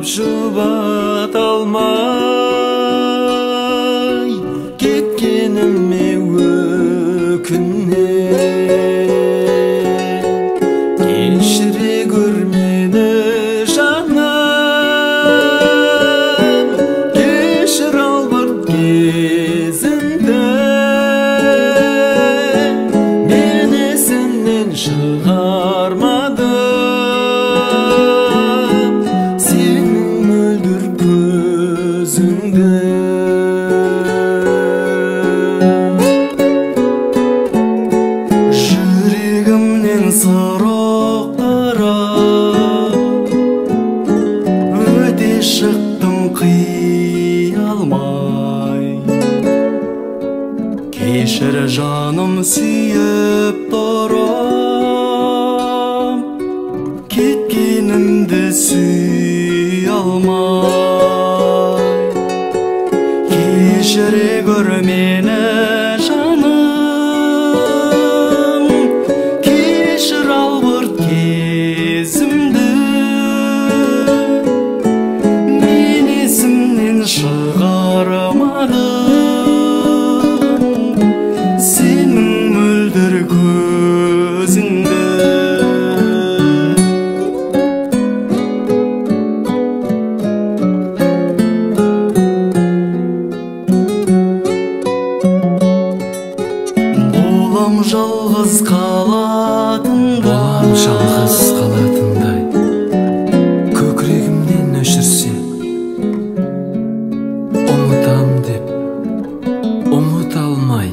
шубат алмай кеткеніме өкінем. Кешіре көр мені жаным, кешір ал бір кезімді. Мен есімнен шығармадым жүрегімнен сұрақтара өте шықтым қиялмай. Кешір жаным сүйіп тұрам, кеткенімді сүй алмай. Кешіре көр мені жаным, кешір ал бір кезімді. Мен есімнен шығармадым сенің мөлдір көзіңді. Болам жалғыз қалатындай, көкірегімнен өшірсең, ұмытам деп ұмыта алмай,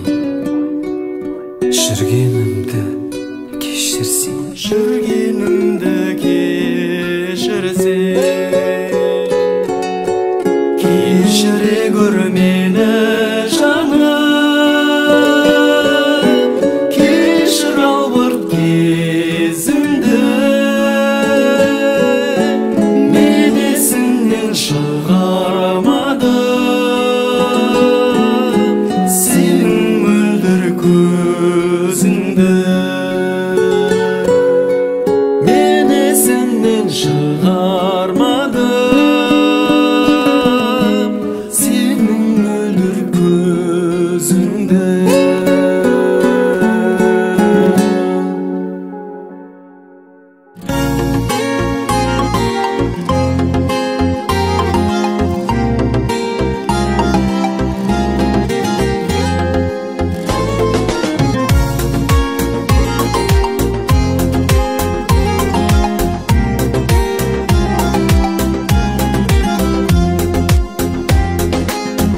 жүргенімді кешірсең, кешіре көр мені жаным, кешір ал бір кезімді. Мен есімнен шығармадым сенің мөлдір көзіңді. Мен есімнен шығармадым сенің мөлдір көзіңді.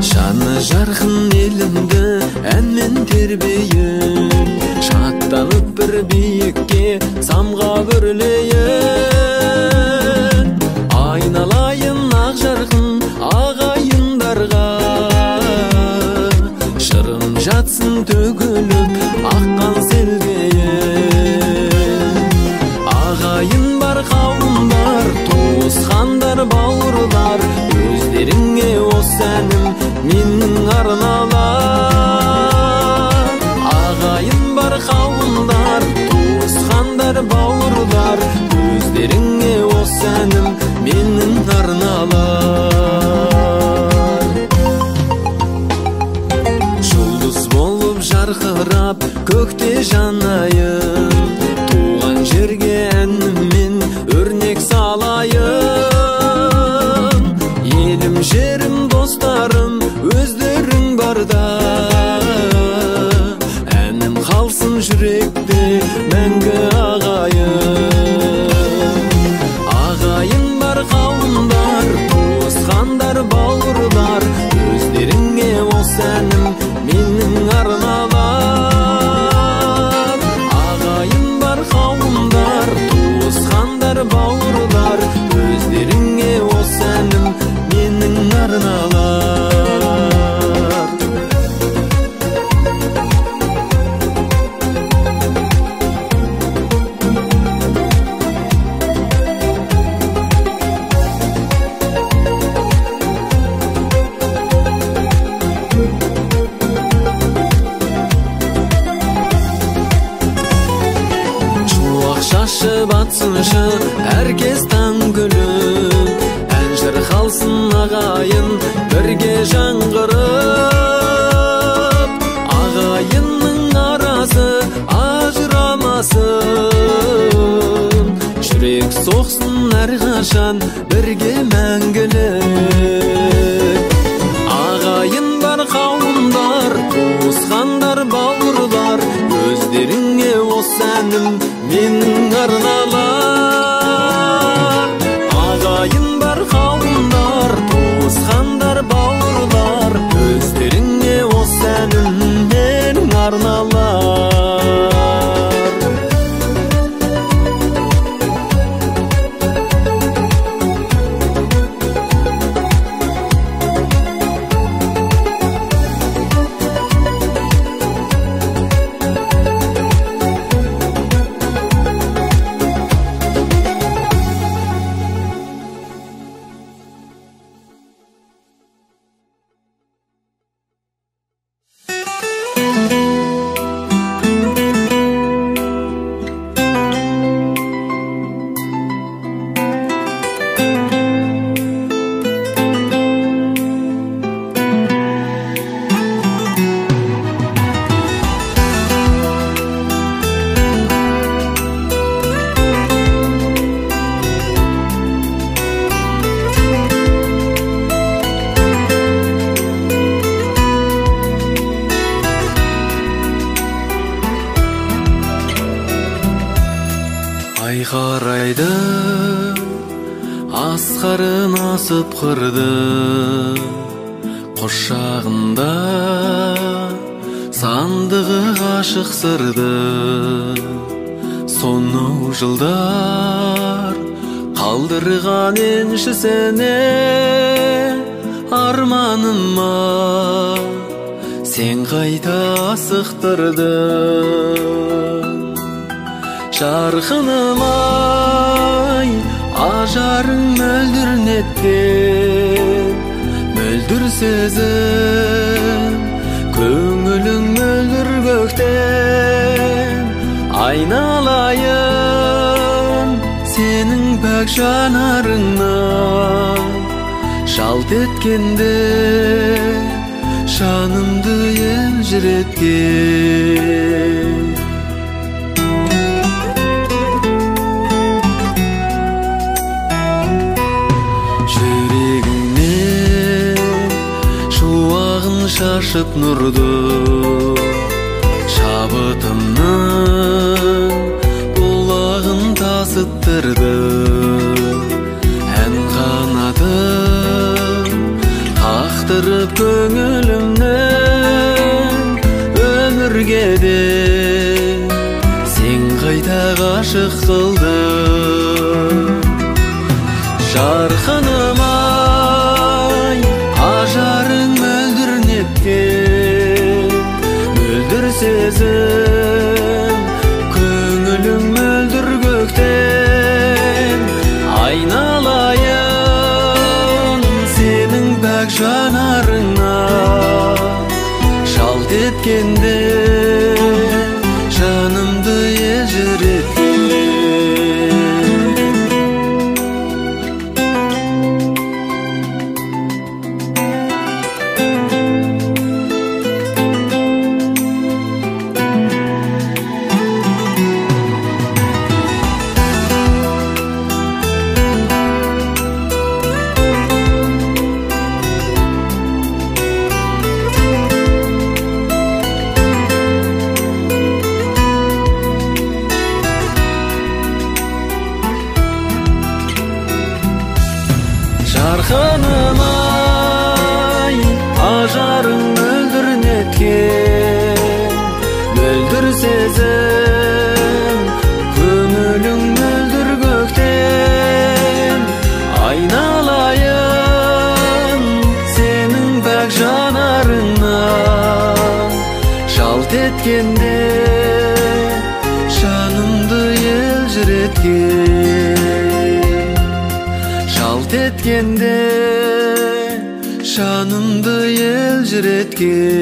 Жаны жарқын елімді әнмен тербейін, шаттанып бір биікке самғап өрлейін. Айналайын ақ жарқын ағайындарға, шырым жатсын төгіліп аққан селдейін. Ағайын бар қауымдар, туысқандар бауырлар, өздеріңе осы әнім менің арналар. Ағайын бар қауымдар, туысқандар бауырлар, өздеріңе осы әнім менің арналар. Жұлдыз болып жарқырап көкте жанайын, туған жерге әніммен өрнек салайын. Елім жерім достарым өздерің барда, әнім қалсын жүректе мәңгі ағайын. Ағайын бар қауымдар, туысқандар бауырлар, өздеріңе осы әнім менің арналар. Ағайын бар қауымдар, туысқандар бауырлар, өздеріңе осы әнім менің арналар. Шашып атсыншы әркес таң күліп, ән жыр қалсын ағайын бірге жаңғырып, ағайынның арасы ажырамасын, жүрек соқсын әрқашан бірге мәңгілік. Ағайын бар қауымдар, туысқандар бауырлар, өздеріңе осы әнім менің арналар. Ағайын бар қауымдар, туысқандар бауырлар, өздеріңе осы әнім менің арналар. Қарайды асқарын асып қырды, құшағында сандығы ғашық сырды. Сонау жылдар қалдырған еншісіне арманыма сен қайта асықтырдың. Жарқыным-ай, ажарың мөлдір неткен, мөлдір сезім, көңілің мөлдір көктен. Айналайын сенің пәк жанарыңнан, жалт еткенде жанымды елжіреткен. Шашып нұрды шабытымның бұлағын тасыттырды. Ән қанатым қақтырып көңілімнің, өмірге де сен қайта ғашық қылдың. Жарқыным-ай, ажарың мөлдір сезім, көңілің мөлдір көктен. Айналайын сенің пәк жанарыңа, жалт еткенде жанымды елжіреткен. Жарқыным-ай, ажарың мөлдір неткен, мөлдір сезім, көңілің мөлдір көктен. Айналайын сенің пәк жанарыңа, жалт еткенде жанымды елжіреткен. Жалт еткенде жанымды елжіреткен.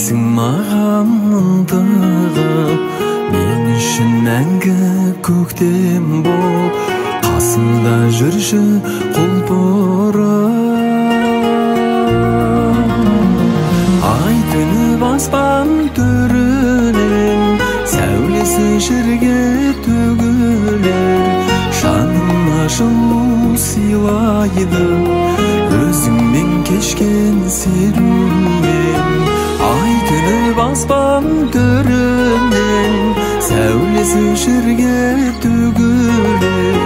Өзің маған ынтығып, мен үшін мәңгі көктем бол, қасымда жүрші құлпырым. Ай төніп аспан төрінен, сәулесі жерге төгілер, жаныма жылу сыйлайды өзіңмен кешкен серуен. Ай төніп аспан төрінен, сәулесі жерге төгілер,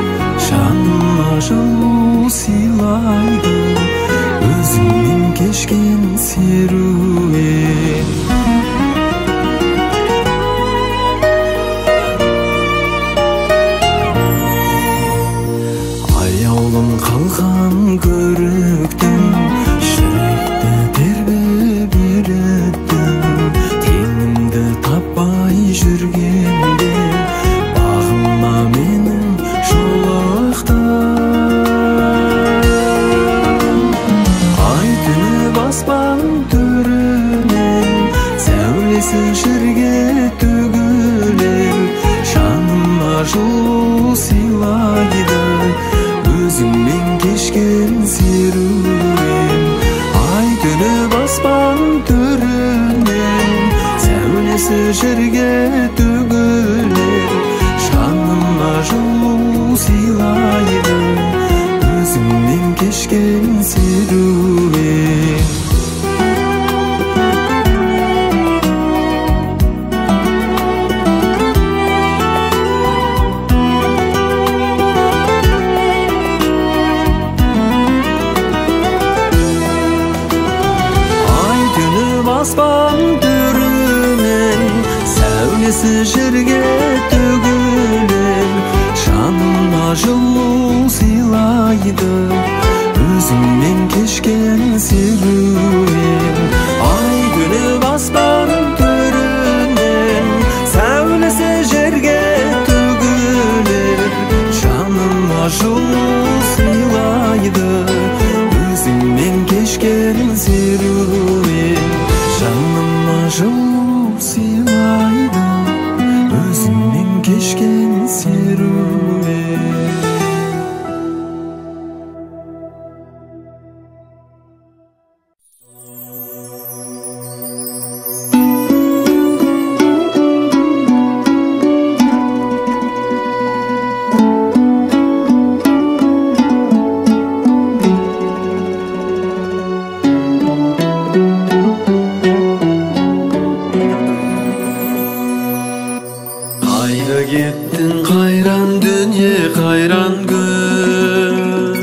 жаныма жылу сыйлайды өзіңмен кешкен серуен. Аяулым қалған көріктің, жүректі тербеп үйреттің. Теңімді таппай жүргенде, бағыма менің жолықтың. Ай төніп аспан төрінен, сәулесі жерге төгілер, жаныма жылу сыйлайды өзіңмен кешкен серуен. Ай төніп аспан төрінен, сәулесі жерге төгілер, жаныма жылу сыйлайды өзіңмен кешкен серуен. Аспан төрінен, сәулесі жерге төгілер, жаныма жылу сыйлайды өзіңмен кешкен серуен. Ай төніп аспан төрінен, сәулесі жерге төгілер, жаныма жылу сыйлайды өзіңмен кешкен серуен. Жаныма жылу сыйлайды өзіңмен кешкен серуен. Кеттің қайран дүние, қайран күн,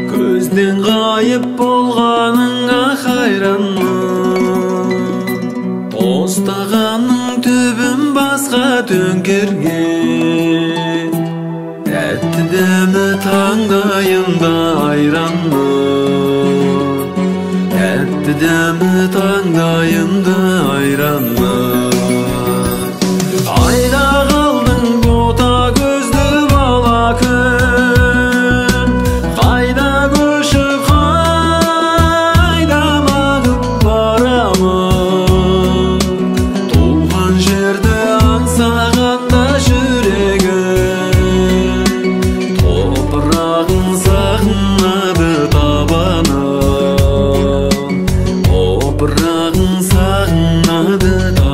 көзден ғайып болғаныңа қайранмын. Тостағанның түбін басқа төңкерген, тәтті дәмі таңдайымда айранмын, тәтті дәмі таңдайымда айранмын. Қайда қалдың бота көзді бала күн, қайда көшіп қайда мағып барамын. Туған жерді аңсағанда жүрегім, топырағын сағынады табаным, топырағын сағынады табаным.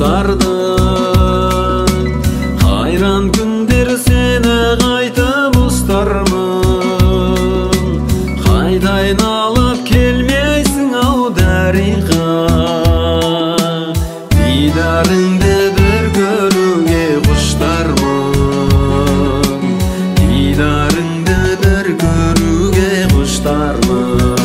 құштарды. Қайран күндер сені қайтып ұстармын, қайта айналып келмейсің ау дариға. Дидарыңды бір көруге құштармын, дидарыңды бір көруге құштармын.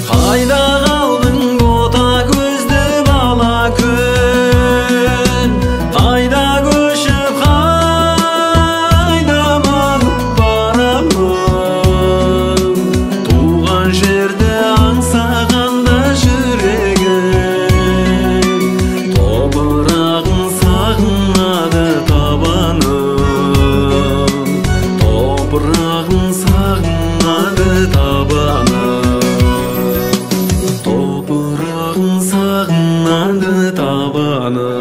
Қайда қалдың бота көзді бала күн, қайда көшіп қайда манып барамын. Туған жерді аңсағанда жүрегім, топырағын сағынады табаным, топырағын сағынады табаным, топырағын сағынады табаным.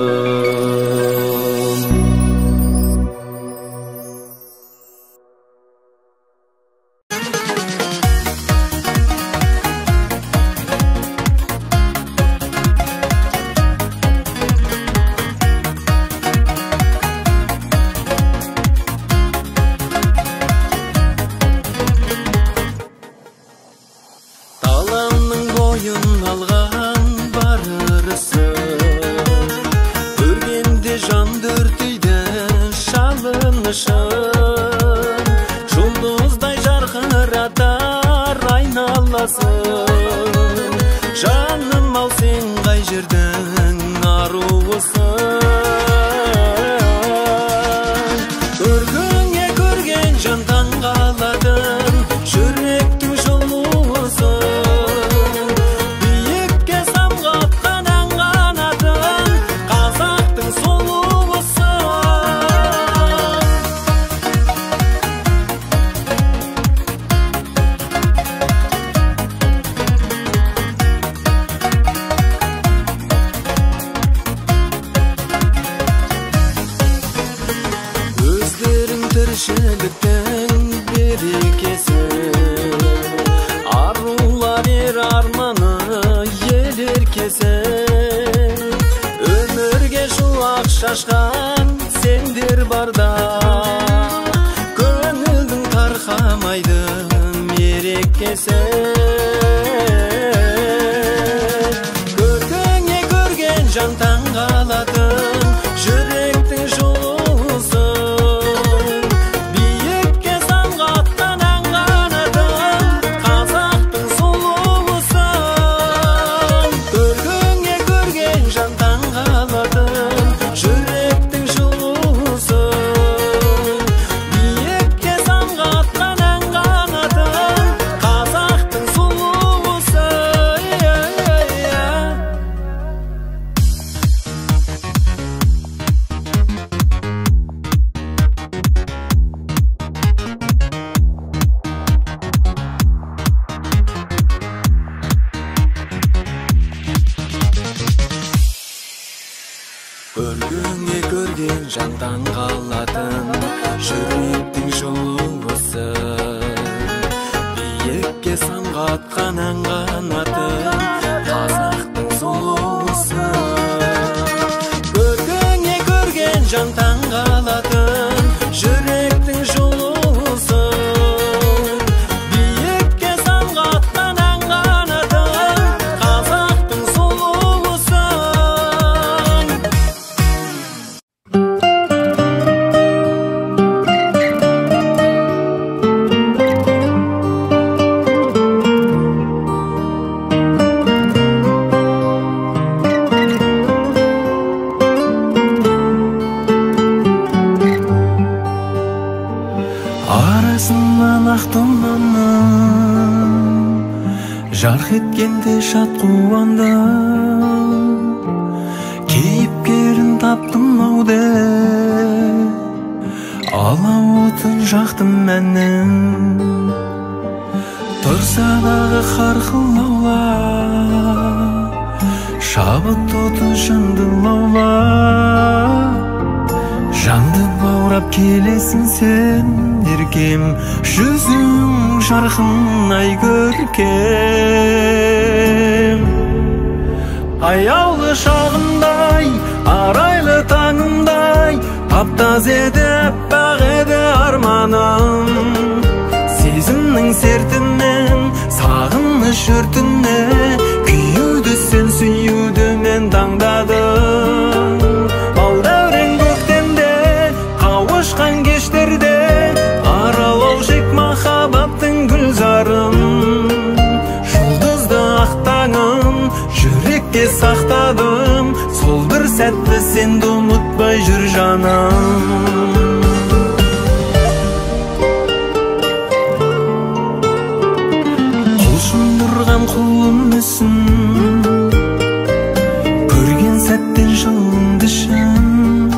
Таламның бойын алған бар ырысын, көргенде жанды өртейді шалынышын. Жұлдыздай жарқыратар айналасын, жаным ау сен қай жердің аруысың. Көргіңе көрген жан таңғаладың, жүректің жылуысың. Биікке самғатқан ән қанатын, қазақтың сұлуысың. Өздерің тіршіліктің берекесі, арулар ер арманы ел еркесі. Өмірге шуақ шашқан сендер барда, көңілдің тарқамайды мерекесі. Көргіңе көрген жан таңғалатын, жүректің жылуысың. Биікке самғатқан ән қанатын, қазақтың сұлуысың. Көргіңе көрген жан таңғалатын, жүректің жылуысың. Биікке самғатқан ән қанатын, қазақтың сұлуысың. Көргіңе көрген жан таңғалатын, жүректің жылуысың. Биікке самғатқан ән қанатын, қазақтың сұлуысың. Көргіңе көрген жан таңғалатын, жүректің жылуысың. Биікке самғатқан ән қанатын, қазақтың сұлуысың. Арасынан ақ тұманның жарқ еткенде шат қуанды, кейіпкерін таптым ау деп, алауытын жақтым мәннің. Тұрса дағы қарқыл аула, шабыт оты жанды лаула. Жанды баурап келесің сен еркем, жүзің жарқын ай көркем. Аяулы шағымдай таптаз еді аппақ еді арманым, сезімнің сертінен сағыныш өртіне күйеуді сен сүйуді мен таңдадым. Балдәурен көктемде қауышқан кештерде аралау жек махаббаттың гүлзарын, жұлдызды ақтаңын жүрекке сақтадым, сол бір сәтті сенді ұмытпай жүр жаным. Құлшындырған құлымысың, көрген сәттен жылынды шын,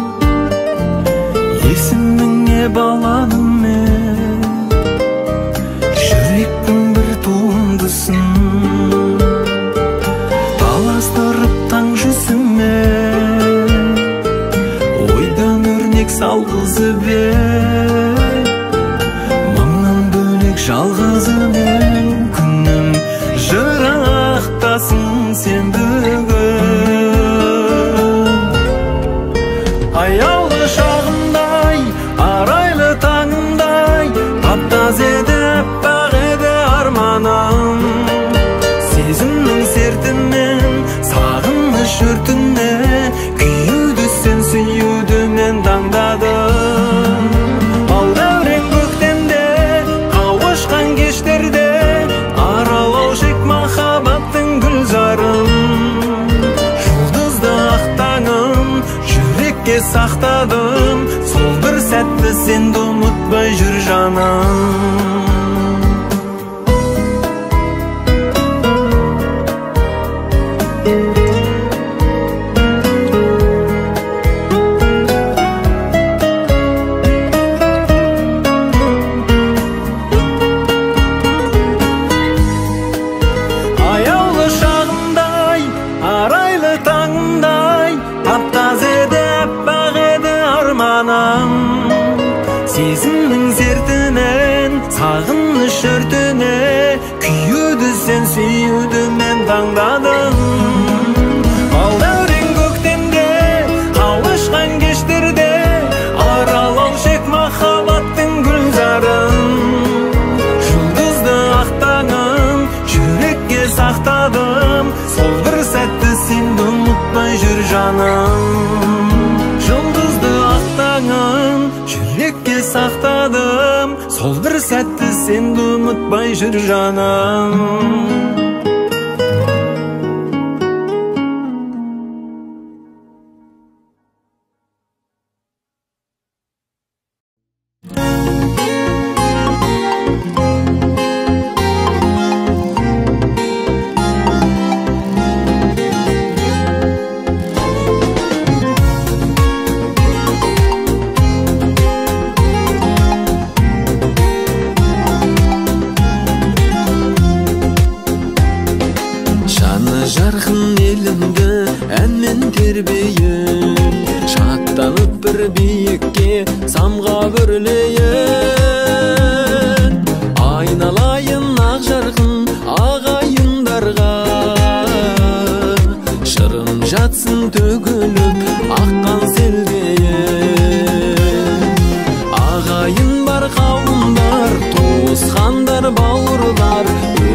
есіміңе баладым мен, жүректің бір туындысын, таластырып таң жүзіме, ойдан өрнек салғызып мыңнан бөлек жалғызымен күнім жырақтасың сен бүгін. Аяулы шағымдай, арайлы таңымдай, таптаз еді аппақ еді арманым, сезімнің сертінен сағыныш өртіне күйеуді сен сүйуді мен таңдадым. Балдәурен көктемде қауышқан кештерде аралау жек махаббаттың гүлзарын, жұлдызды ақтаңын жүрекке сақтадым, сол бір сәтті сенді ұмытпай жүр жаным. Аяулы шағымдай, арайлы таңымдай, таптаз еді аппақ еді арманым, сезімнің сертінен сағыныш өртіне күйеуді сен сүйуді мен таңдадым. Балдәурен көктемде қауышқан кештерде аралау жек махаббаттың гүлзарын, жұлдызды ақтаңын жүрекке сақтадым, сол бір сәтті сенді ұмытпай жүр жаным. Жұлдызды ақтаңын жүрекке сақтадым, сол бір сәтті сенді ұмытпай жүр жаным. Жарқын елімді әнмен тербейін, шаттанып бір биікке самға өрлейін. Айналайын ақ жарқын ағайындарға, шырын жатсын төгіліп аққан селдейін. Ағайын бар қауымдар, туысқандар бауырлар,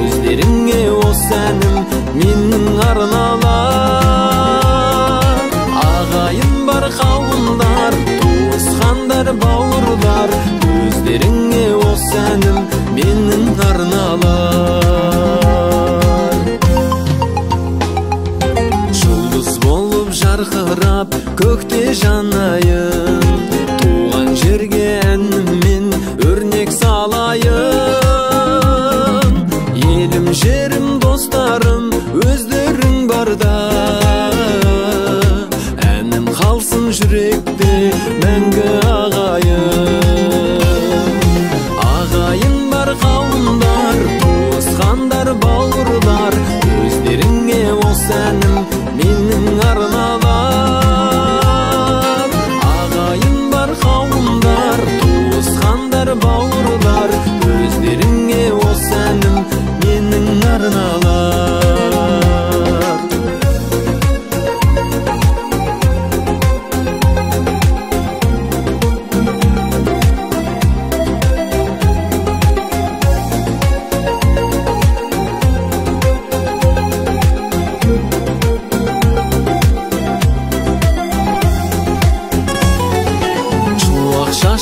өздеріңе осы әнім менің арналар. Ағайын бар қауымдар, туысқандар бауырлар, өздеріңе осы әнім менің арналар. Жұлдыз болып жарқырап көкте жанайын, туған жерге әніммен өрнек салайын. Елім жерім достарым өздерің барда, әнім қалсын жүректе мәңгі ағайын. Ағайын бар қауымдар, туысқандар бауырлар, өздеріңе осы әнім менің арналар.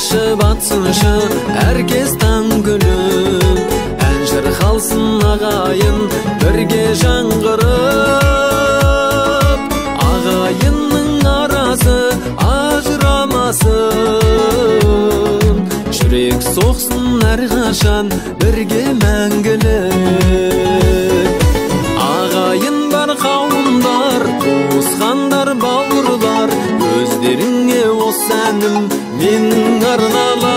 Жакшы батсыншы herkes таң күлүп, ән шырқалсын ағайын бірге жаңғырып. Ағайынның арасы ажырамасын, жүрек соқсын әрқашан бірге мәңгілік. Ағайын бар қауымдар, туысқандар, бауырлар, өздеріңе осы әнім менің арналар.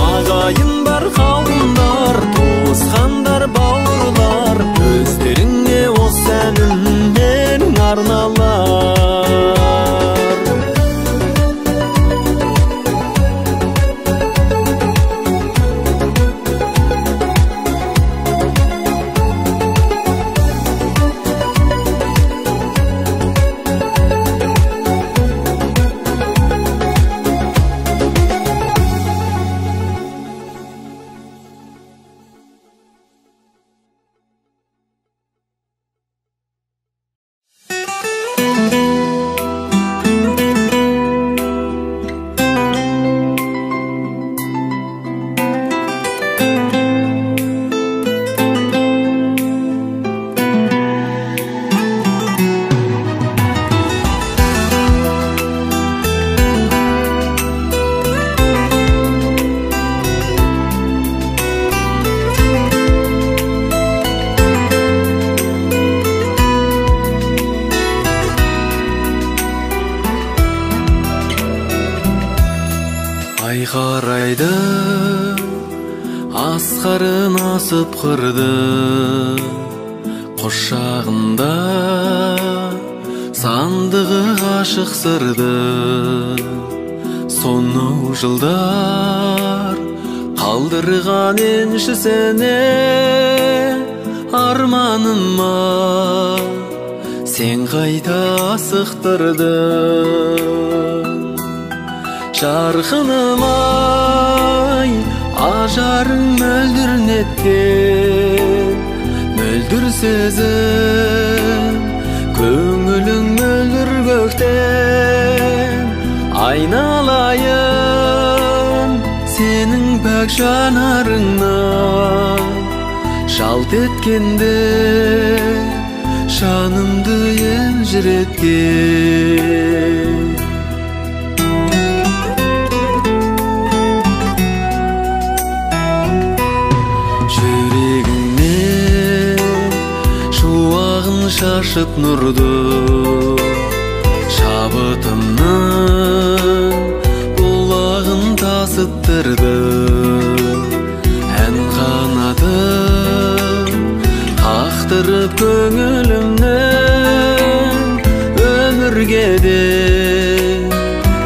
Ағайын бар қауымдар, туысқандар, бауырлар, өздеріңе осы әнім менің арналар. Ай қарайды, асқарын асып қырды, құшағында сандығы ғашық сырды. Сонау жылдар қалдырған еншісіне, арманыма сен қайта асықтырды. Жарқыным-ай, ажарың мөлдір неткен, мөлдір сезім, көңілің мөлдір көктен. Айналайын сенің пәк жанарыңнан, жалт еткенде жанымды елжіреткен. Шашып нұрды, шабытымның бұлағын тасыттырды. Ән қанатын қақтырып көңілімнің, өмірге де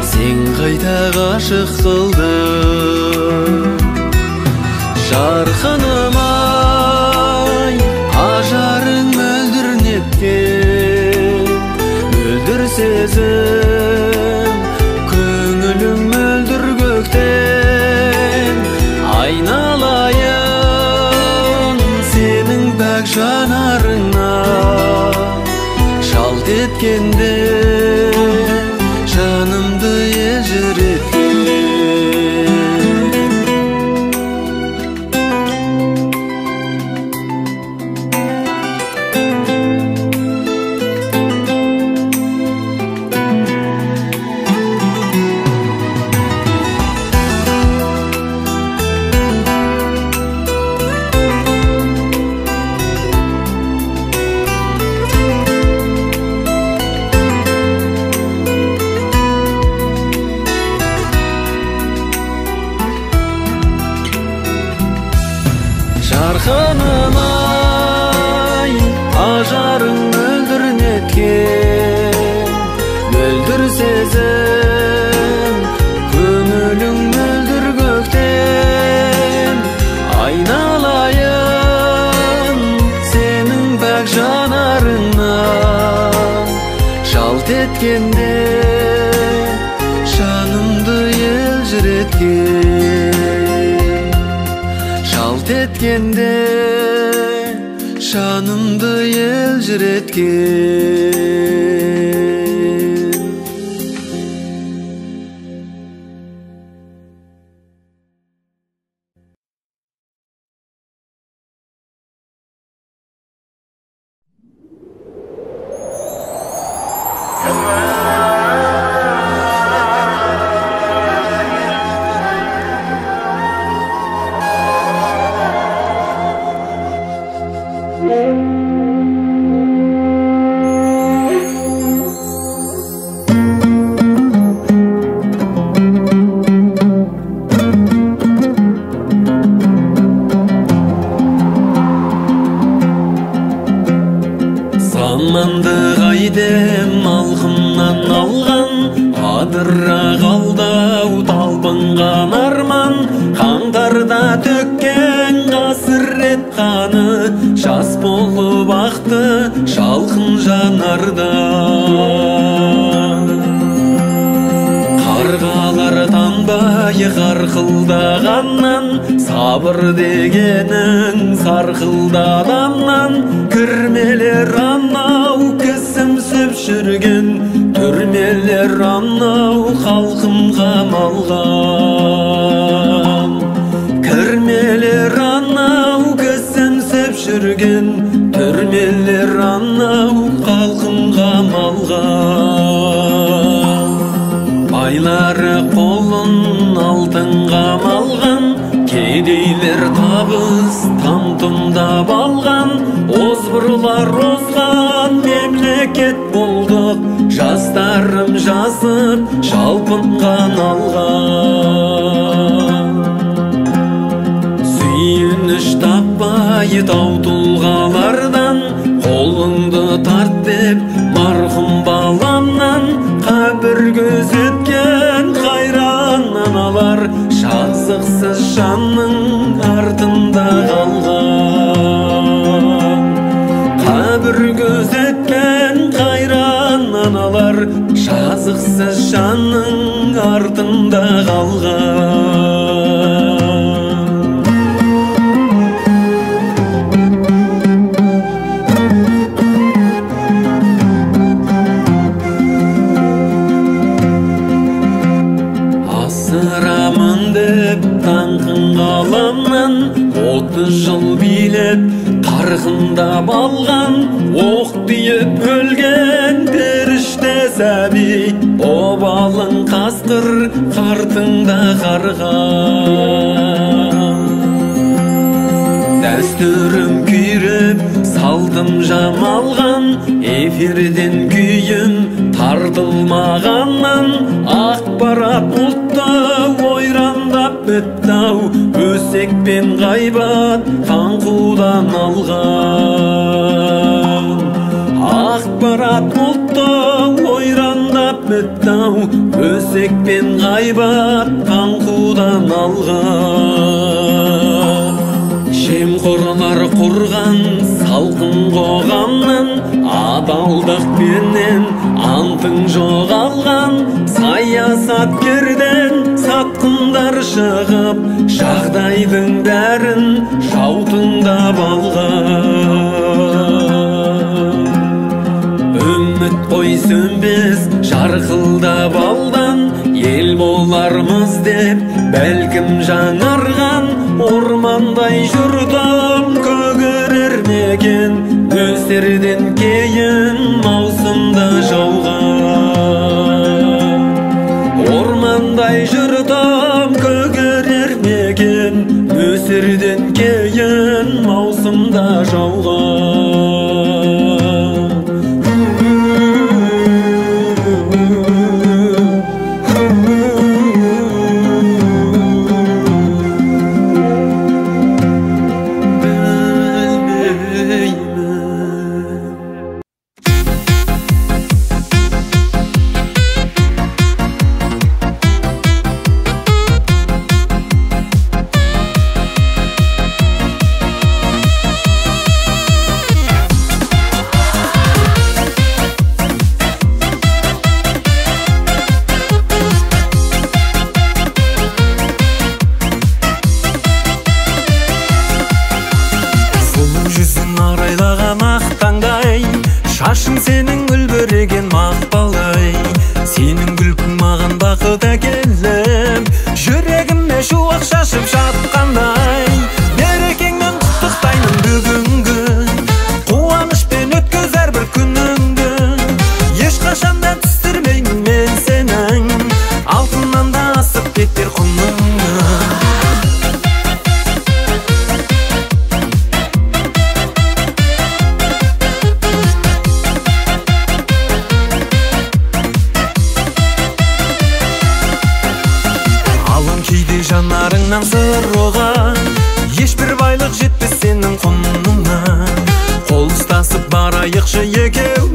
сен қайта ғашық қылды. Жарқыным-ай, ажарың мөлдір сезім, көңілің мөлдір көктен. Айналайын сенің пәк жанарыңа, жалт еткенде жанымды елжіреткен. Жарқыным-ай, ажарың мөлдір неткен, мөлдір сезім, көңілің мөлдір көктен. Айналайын сенің пәк жанарыңнан, жалт еткенде жанымды елжіреткен. Жалт еткенде жанымды елжіреткен. Заманды қайдем алқымнан алған, адыра қалдау талпынған арман, қаңтарда төккен қасірет қаны, жас болып ақты жалқын жанарда. Қарғалар танбай қарқылдағаннан, сабыр дегенің сарқылдағаннан, кірмелер анау кісімсіп жүрген, түрмелер анау халқым қамалған. Кірмелер анау кісімсіп жүрген, түрмелер анау халқым қамалған. Байлары қолын алтынға малған, кедейлер табыс там-тұмдап алған, озбырлар озған мемлекет болдық, жастарым жазып жалпынған алған. Сүйініш таппай тау тұлғалардан, қолыңды тарт деп марқұм баламнан, қабір көзеткен қайран аналар, жазықсыз жанның артында қалған. Қабір көзеткен қайран аналар, жазықсыз жанның артында қалған. Асырамын деп таңқын қаламнан, 30 жыл билеп қарқындап алған, оқ тиіп өлген періште сәби, обалың қасқыр қартыңда қарған. Дәстүрім күйреп салтым жамалған, эфирден күйім тартылмағаннан, ақпарат бұлтты ойрандап бітті-ау, өсек пен ғайбат қаңқудан алған. Ақпарат бұлтты ойрандап бітті-ау, өсек пен ғайбат қаңқудан алған. Жемқорлар құрған салқын қоғамнан, адалдық пенен антың жоғалған, саясаткерден сатқындар шығып, жағдайдың бәрін жаутыңдап алған. Үміт қой сөнбес жарқылдап алдан, ел болармыз деп бәлкім жаңарған, ормандай жүрдім көгерер мекен, өсерден кейін маусымда жауған. Ормандай жүрдім көгерер мекен, өсерден кейін маусымда жауған. Шашың сенің үлбіреген мақпалдай, сенің күлкің маған бақыт әкеліп, жүрегіме шуақ шашып жатқандай. Берекеңмен құттықтаймын бүгінгі, қуанышпен өткіз әрбір күніңді. Ешқашан да түсірмеймін мен сенің, алтыннан да асып кетер құныңды. барайықшы екеу.